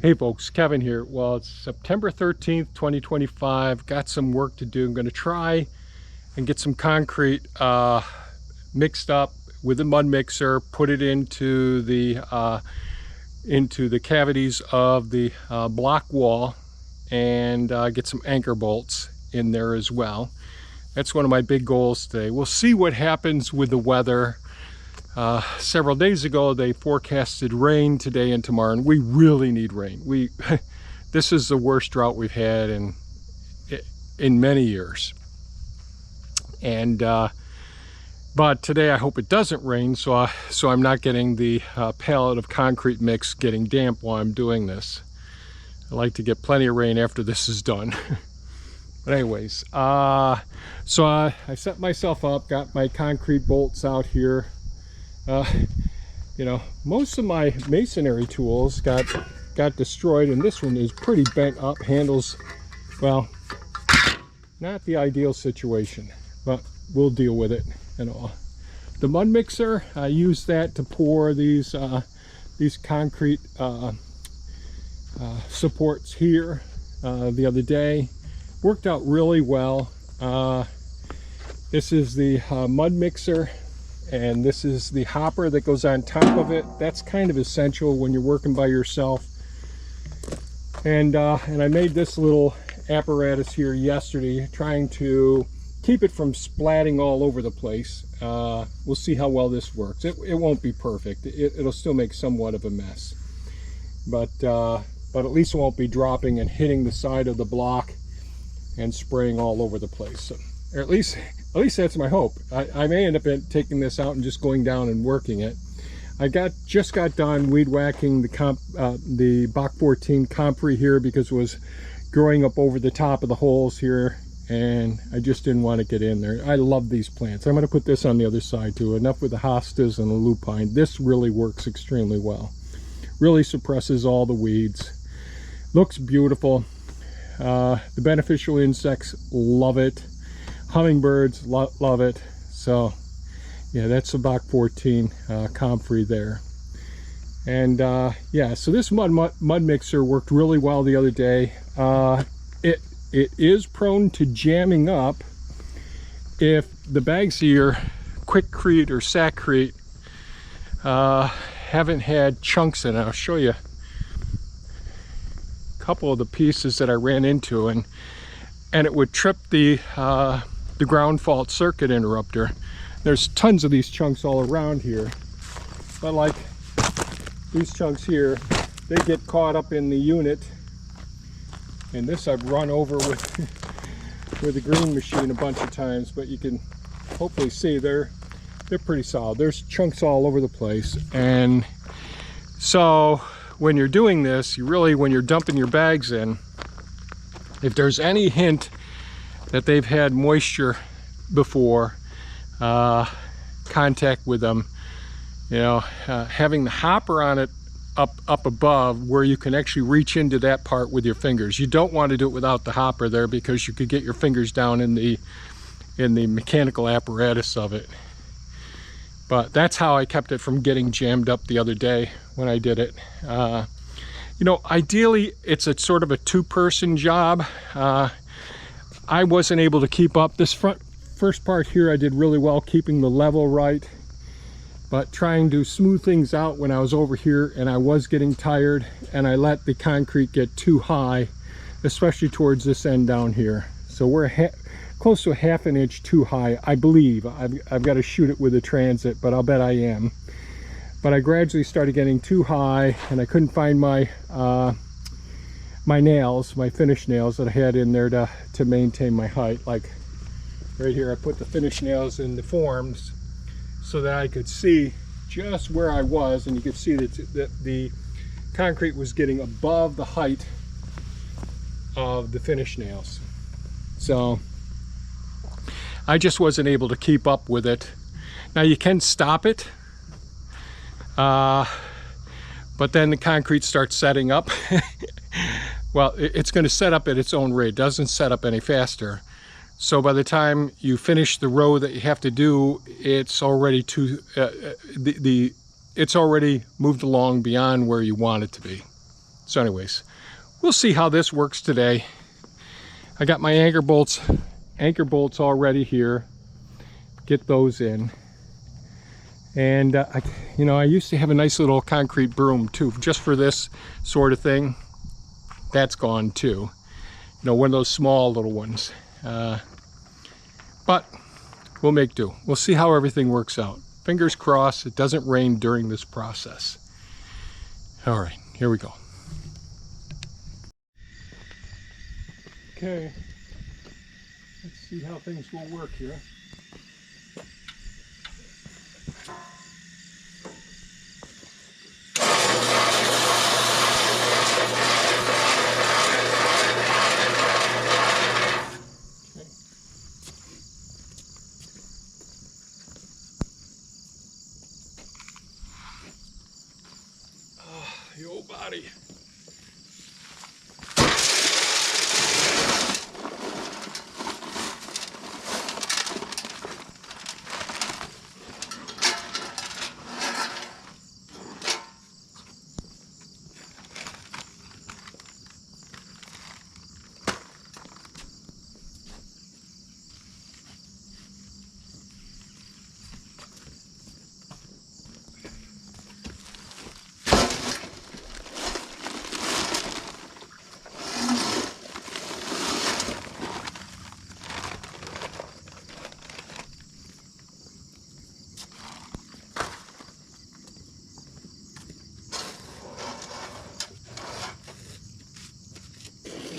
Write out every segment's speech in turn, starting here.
Hey folks, Kevin here. Well, it's September 13th, 2025. Got some work to do. I'm going to try and get some concrete mixed up with a mud mixer, put it into the cavities of the block wall, and get some anchor bolts in there as well. That's one of my big goals today. We'll see what happens with the weather. Several days ago they forecasted rain today and tomorrow, and we really need rain. This is the worst drought we've had in many years. And but today I hope it doesn't rain, so I'm not getting the pallet of concrete mix getting damp while I'm doing this. I like to get plenty of rain after this is done. But anyways, so I set myself up, got my concrete bolts out here. You know, most of my masonry tools got destroyed, and this one is pretty bent up. Handles, well, not the ideal situation, but we'll deal with it and all. The mud mixer, I used that to pour these concrete supports here the other day. Worked out really well. This is the mud mixer, and this is the hopper that goes on top of it. That's kind of essential when you're working by yourself. And I made this little apparatus here yesterday, trying to keep it from splatting all over the place. We'll see how well this works. It won't be perfect. It'll still make somewhat of a mess, but at least it won't be dropping and hitting the side of the block and spraying all over the place. So, or at least that's my hope. I may end up taking this out and just going down and working it. I just got done weed whacking the Bach 14 comfrey here because it was growing up over the top of the holes here, and I just didn't want to get in there. I love these plants. I'm going to put this on the other side too. Enough with the hostas and the lupine. This really works extremely well. Really suppresses all the weeds. Looks beautiful. The beneficial insects love it. Hummingbirds love it. So yeah, that's the Bach 14 comfrey there. And yeah, so this mud mixer worked really well the other day. It is prone to jamming up if the bags of your Quikrete or Sakrete haven't had chunks in it. I'll show you a couple of the pieces that I ran into, and it would trip the ground fault circuit interrupter. There's tons of these chunks all around here, but like these chunks here, they get caught up in the unit. And this I've run over with the green machine a bunch of times, but you can hopefully see they're pretty solid. There's chunks all over the place. And so when you're doing this, when you're dumping your bags in, if there's any hint that they've had moisture before contact with them, you know, having the hopper on it up above where you can actually reach into that part with your fingers. You don't want to do it without the hopper there, because you could get your fingers down in the mechanical apparatus of it. But that's how I kept it from getting jammed up the other day when I did it. You know, ideally it's a sort of a two-person job. I wasn't able to keep up. This first part here I did really well keeping the level right, but trying to smooth things out when I was over here, and I was getting tired, and I let the concrete get too high, especially towards this end down here. So we're close to a ½ an inch too high, I believe. I've got to shoot it with a transit, but I'll bet I am. But I gradually started getting too high, and I couldn't find my my nails, my finish nails that I had in there to maintain my height. Like right here, I put the finish nails in the forms so that I could see just where I was, and you could see that the concrete was getting above the height of the finish nails. So I just wasn't able to keep up with it. Now you can stop it, but then the concrete starts setting up. Well, it's going to set up at its own rate. It doesn't set up any faster. So by the time you finish the row that you have to do, it's already it's already moved along beyond where you want it to be. So anyways, we'll see how this works today. I got my anchor bolts already here. Get those in. And I used to have a nice little concrete broom too, just for this sort of thing. That's gone too. One of those small little ones. But we'll make do. We'll see how everything works out. Fingers crossed it doesn't rain during this process. All right, here we go. Okay, let's see how things will work here. The old body.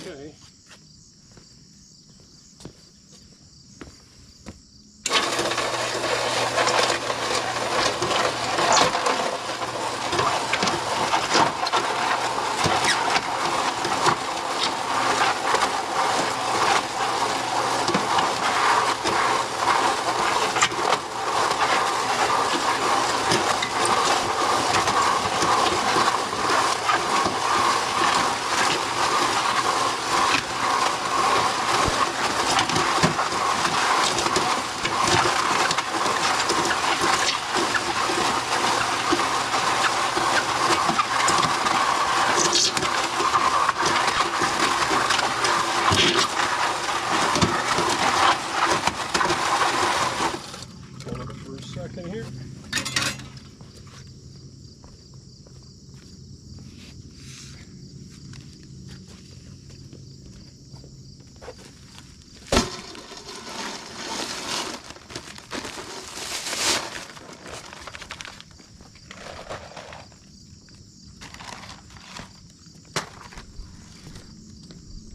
Okay. Here.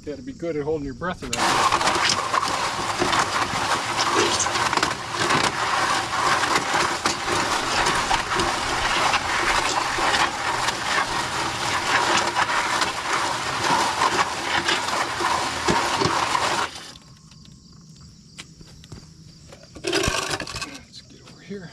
Got to be good at holding your breath around. Here.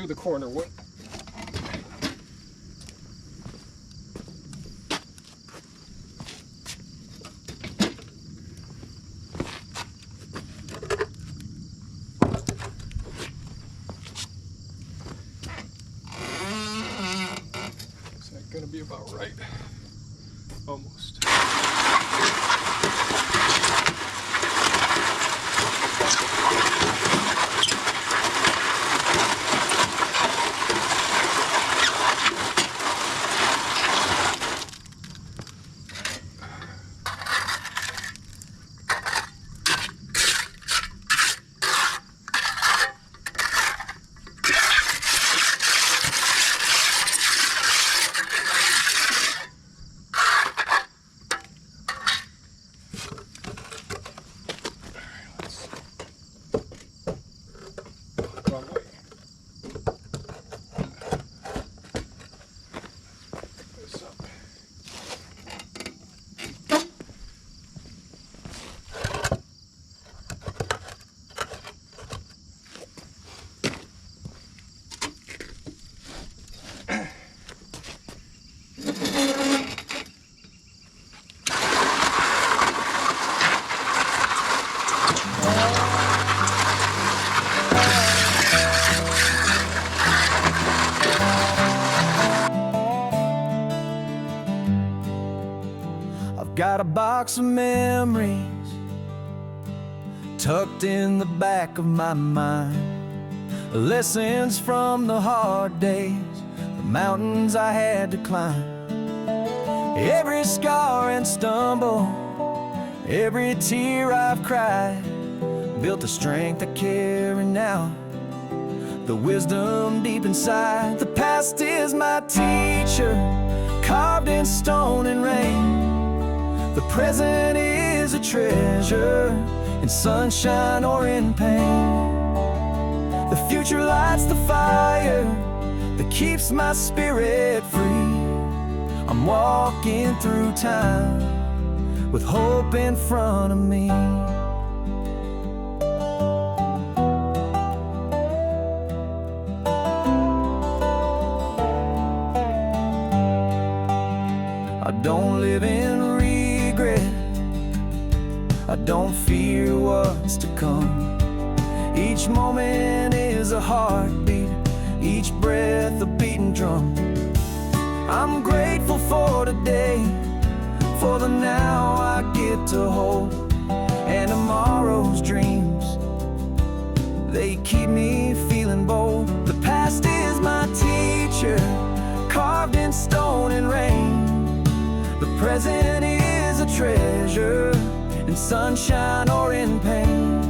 the corner one. Is that going to be about right? Almost. Got a box of memories tucked in the back of my mind. Lessons from the hard days, the mountains I had to climb. Every scar and stumble, every tear I've cried, built the strength I carry now, the wisdom deep inside. The past is my teacher, carved in stone and rain. The present is a treasure, in sunshine or in pain. The future lights the fire that keeps my spirit free. I'm walking through time with hope in front of me. I don't live in regret, I don't fear what's to come. Each moment is a heartbeat, each breath a beating drum. I'm grateful for today, for the now I get to hold, and tomorrow's dreams, they keep me feeling bold. The past is my teacher, carved in stone and rain. The present is a treasure, in sunshine or in pain.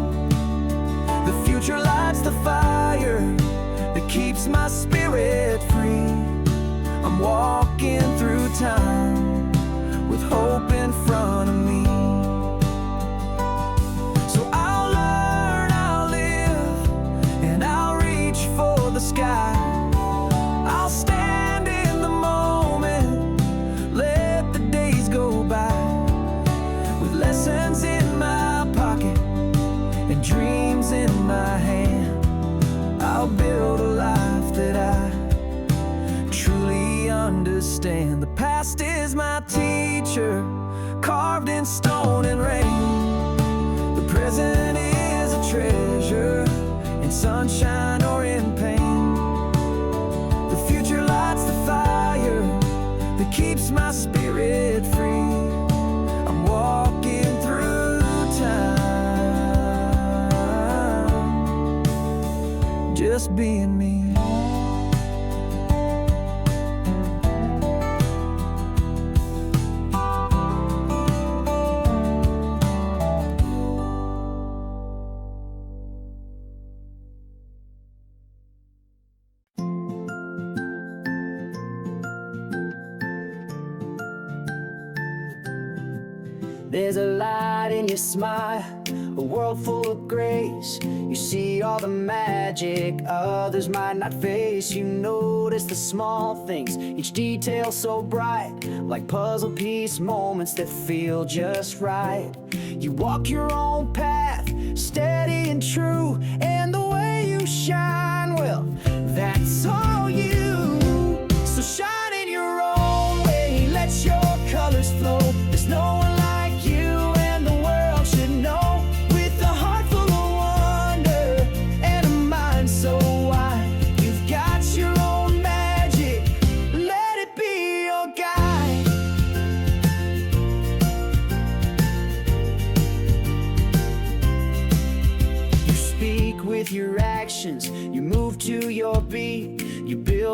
The future lights the fire that keeps my spirit free. I'm walking through time with hope in front of me. So I'll learn, I'll live, and I'll reach for the sky. I'll stand in the moment, let the days go by, with lessons in my pocket and dreams in my hand. I'll build a life that I truly understand. The past is my teacher, carved in stone and rain. The present is a treasure, in sunshine or in pain. The future lights the fire that keeps my spirit free. I'm walking through time, just being me. There's a light in your smile, a world full of grace. You see all the magic others might not face. You notice the small things, each detail so bright, like puzzle piece moments that feel just right. You walk your own path, steady and true, and the way you shine, well, that's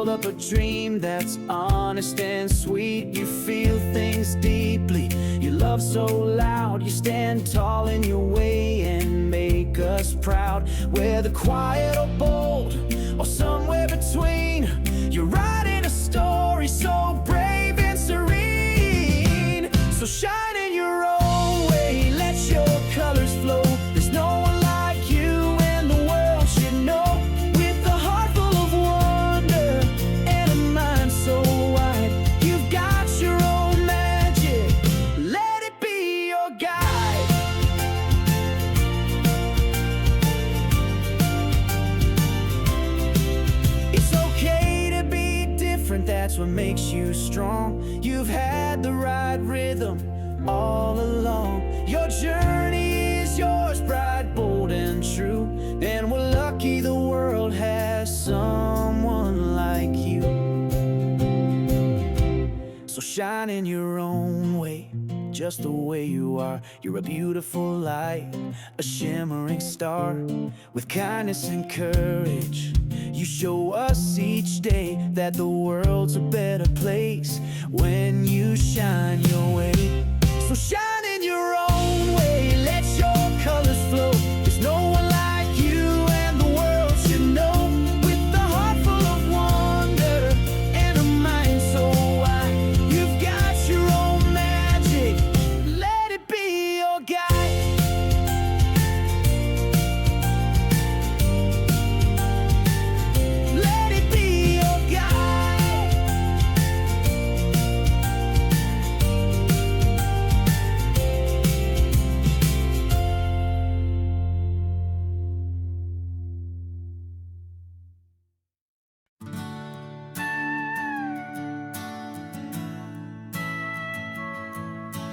build up a dream that's honest and sweet. You feel things deeply, you love so loud. You stand tall in your way and make us proud. Whether quiet or bold, or somewhere between, you're writing a story so brave and serene. So shine in your own way, let your colors flow. There's no one like you and the world should know. With a heart full of wonder and a mind so wide, you've got your own magic, let it be your guide. It's okay to be different, that's what makes you strong. You've had the right rhythm all along. Your journey is yours, bright, bold, and true. And we're lucky the world has someone like you. So shine in your own way, just the way you are. You're a beautiful light, a shimmering star. With kindness and courage, you show us each day that the world's a better place when you shine your way. So shine in your own way, let your colors flow. There's no one like you and the world should know. With a heart full of wonder and a mind so wide, you've got your own magic, let it be your guide. Let it be your guide.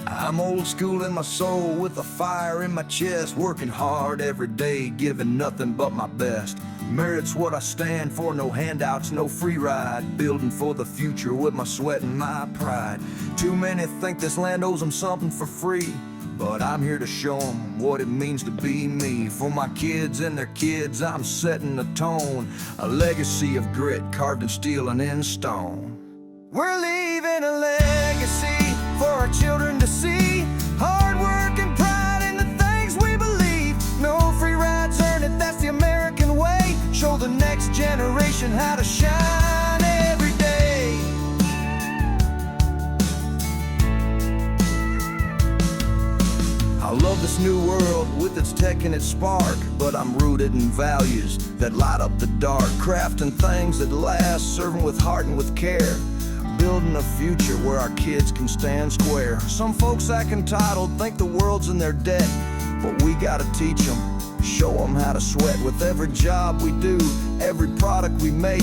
I'm old school in my soul with a fire in my chest, working hard every day, giving nothing but my best. Merit's what I stand for, no handouts, no free ride. Building for the future with my sweat and my pride. Too many think this land owes them something for free, but I'm here to show them what it means to be me. For my kids and their kids, I'm setting the tone. A legacy of grit carved in steel and in stone. We're leaving a legacy for our children to see. Hard work and pride in the things we believe. No free rides, earn it, that's the American way. Show the next generation how to shine every day. I love this new world with its tech and its spark, but I'm rooted in values that light up the dark. Crafting things that last, serving with heart and with care. Building a future where our kids can stand square. Some folks act entitled, think the world's in their debt, but we gotta teach them, show them how to sweat. With every job we do, every product we make,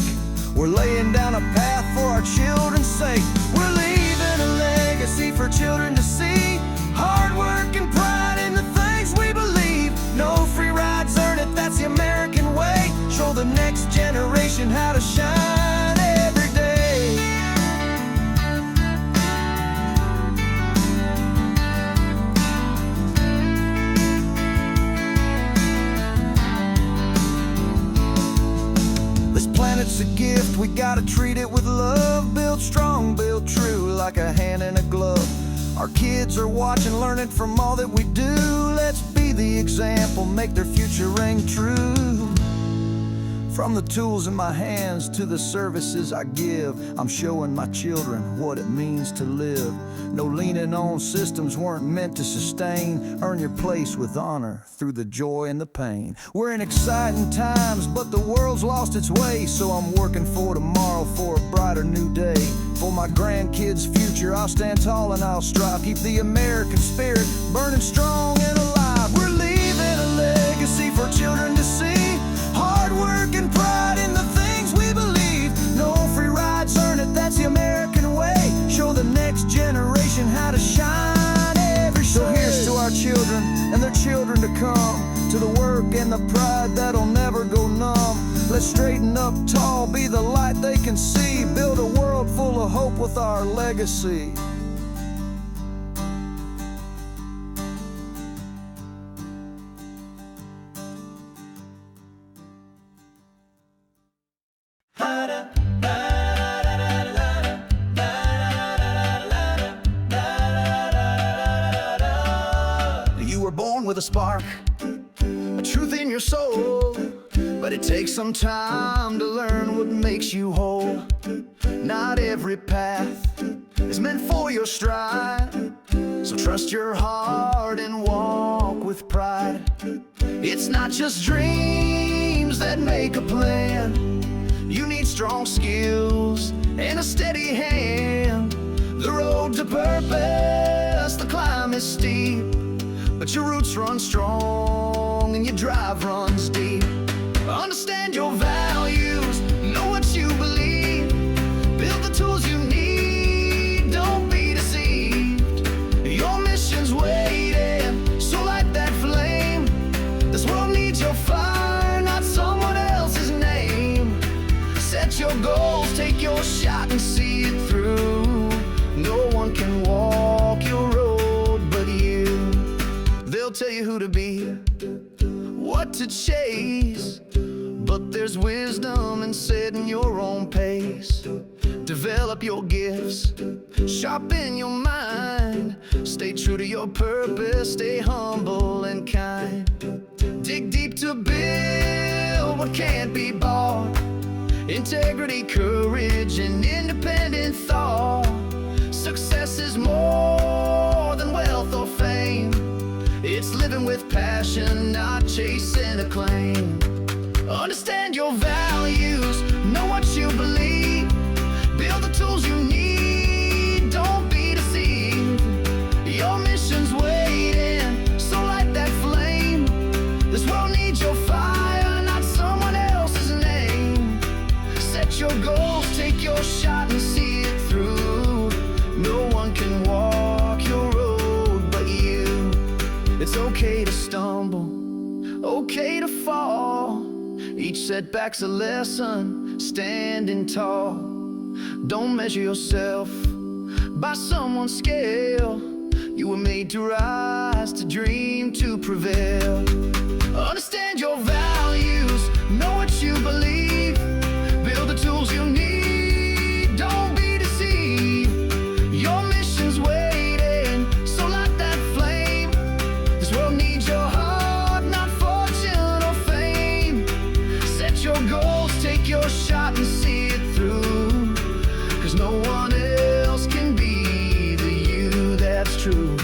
we're laying down a path for our children's sake. We're leaving a legacy for children to see. Hard work and pride in the things we believe. No free rides, earn it, that's the American way. Show the next generation how to shine every day. Planet's a gift, we gotta treat it with love. Build strong, build true, like a hand in a glove. Our kids are watching, learning from all that we do. Let's be the example, make their future ring true. From the tools in my hands to the services I give, I'm showing my children what it means to live. No leaning on systems weren't meant to sustain. Earn your place with honor through the joy and the pain. We're in exciting times, but the world's lost its way. So I'm working for tomorrow, for a brighter new day. For my grandkids' future, I'll stand tall and I'll strive. Keep the American spirit burning strong and alive. We're leaving a legacy for children to see. Hard work and pride in the things we believe. No free rides, earn it, that's the American way. Show the next generation how to shine every day. So here's to our children and their children to come, to the work and the pride that'll never go numb. Let's straighten up tall, be the light they can see. Build a world full of hope with our legacy. Ba-da-ba. the spark, a truth in your soul. But it takes some time to learn what makes you whole. Not every path is meant for your stride, so trust your heart and walk with pride. It's not just dreams that make a plan. You need strong skills and a steady hand. The road to purpose, the climb is steep, but your roots run strong and your drive runs deep. Understand your values, know what you believe, build the tools you need, don't be deceived. Your mission's waiting, so light that flame. This world needs your fire, not someone else's name. Set your goals, take your shot and see it through. No one can walk your road but you. They'll tell you who to be, what to chase, but there's wisdom in setting your own pace. Develop your gifts, sharpen your mind, stay true to your purpose, stay humble and kind. Dig deep to build what can't be bought. Integrity, courage, and independent thought. Success is more than wealth or fame. It's living with passion, not chasing acclaim. Understand your values, know what you believe, build the tools you need, don't be deceived. Your mission's waiting, so light that flame. This world needs your fire, not someone else's name. Set your goals, take your shot and see it through. No one can walk your road but you. It's okay to stumble, okay to fall. Each setback's a lesson, standing tall. Don't measure yourself by someone's scale. You were made to rise, to dream, to prevail. Understand your values, know what you believe, build the tools you need, don't be deceived. Your mission's waiting, so light that flame. This world needs your heart, not fortune or fame. Set your goals, take your shot and see it through. Cause no one else can be the you that's true.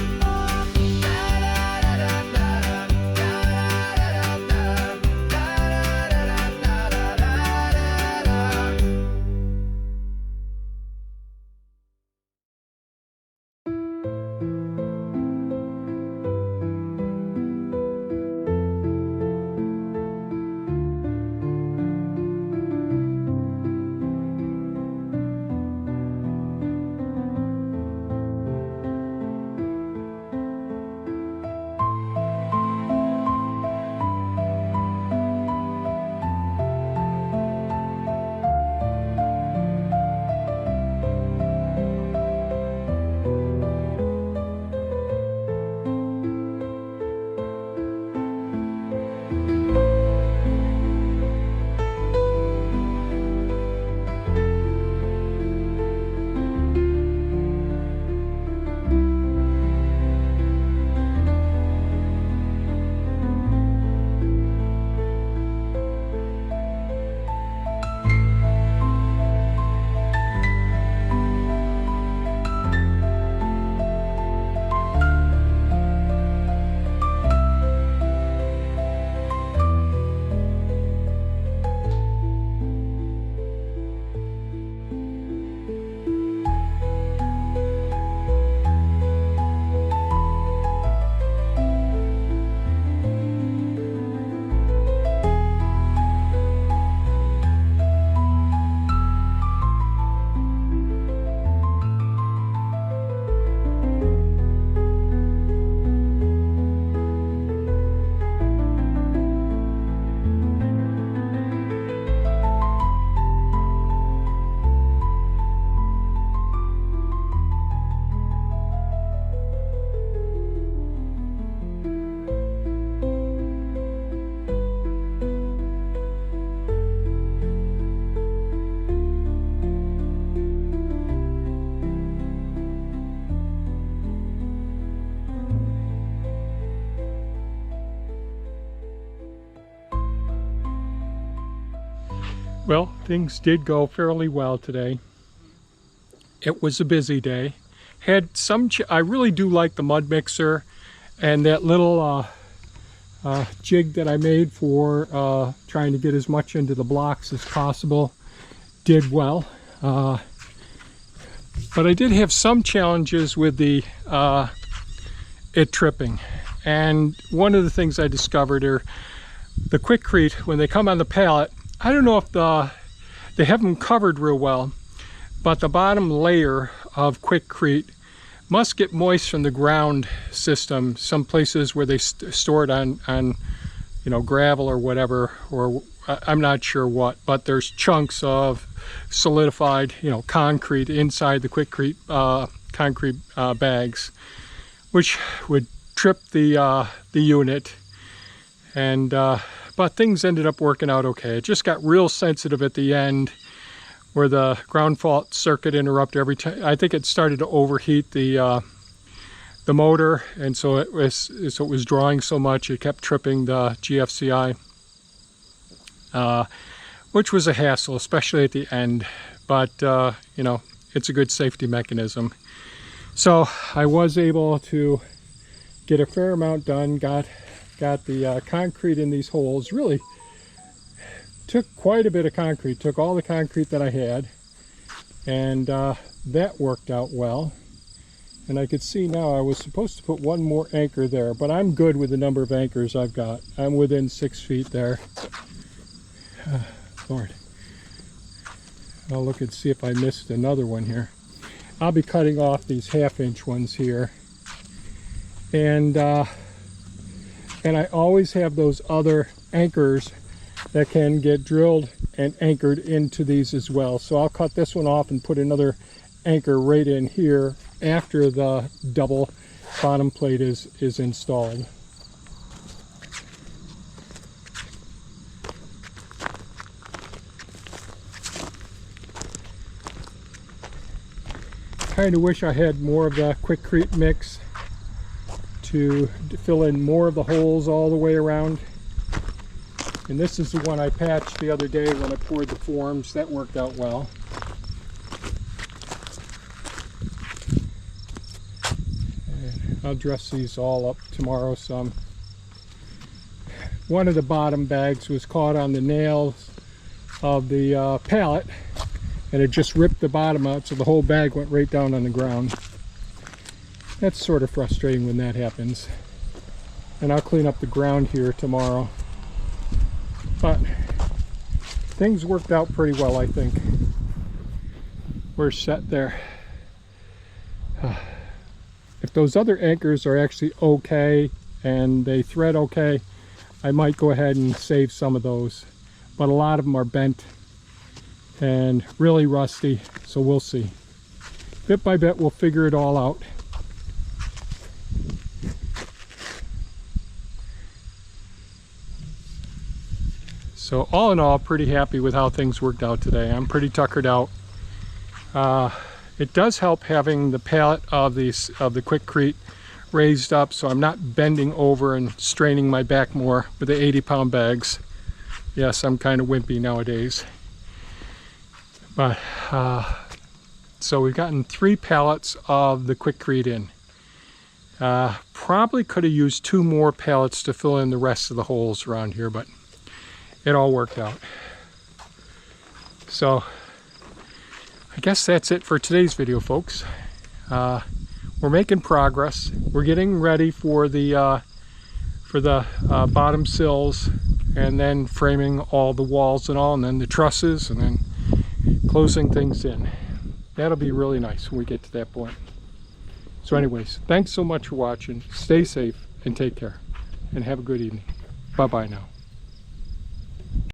Well, things did go fairly well today. It was a busy day. Had some, I really do like the Mudmixer, and that little jig that I made for trying to get as much into the blocks as possible did well. But I did have some challenges with the it tripping. And one of the things I discovered are the Quikrete, when they come on the pallet, I don't know if they have them covered real well, but the bottom layer of Quikrete must get moist from the ground system. Some places where they store it on you know, gravel or whatever, or I'm not sure what, but there's chunks of solidified, you know, concrete inside the Quikrete concrete bags, which would trip the unit. And but things ended up working out okay. It just got real sensitive at the end where the ground fault circuit interrupted every time. I think it started to overheat the motor, and so it was drawing so much it kept tripping the GFCI, which was a hassle, especially at the end. But you know, it's a good safety mechanism. So I was able to get a fair amount done. Got the concrete in these holes. Really took quite a bit of concrete. Took all the concrete that I had, and that worked out well. And I could see now I was supposed to put one more anchor there, but I'm good with the number of anchors I've got. I'm within 6 feet there. Lord. I'll look and see if I missed another one here. I'll be cutting off these 1/2-inch ones here. And I always have those other anchors that can get drilled and anchored into these as well. So I'll cut this one off and put another anchor right in here after the double bottom plate is installed. Kind of wish I had more of the Quikrete mix to fill in more of the holes all the way around. And this is the one I patched the other day when I poured the forms. That worked out well. And I'll dress these all up tomorrow some. One of the bottom bags was caught on the nails of the pallet, and it just ripped the bottom out, so the whole bag went right down on the ground. That's sort of frustrating when that happens. And I'll clean up the ground here tomorrow. But things worked out pretty well, I think. We're set there. If those other anchors are actually okay and they thread okay, I might go ahead and save some of those. But a lot of them are bent and really rusty, so we'll see. Bit by bit, we'll figure it all out. So all in all, pretty happy with how things worked out today. I'm pretty tuckered out. It does help having the pallet of the Quikrete raised up, so I'm not bending over and straining my back more with the 80-pound bags. Yes, I'm kind of wimpy nowadays. But so we've gotten 3 pallets of the Quikrete in. Probably could have used 2 more pallets to fill in the rest of the holes around here, but it all worked out. So I guess that's it for today's video, folks. We're making progress. We're getting ready for the bottom sills, and then framing all the walls and all, and then the trusses, and then closing things in. That'll be really nice when we get to that point. So anyways, thanks so much for watching. Stay safe and take care, and have a good evening. Bye-bye now.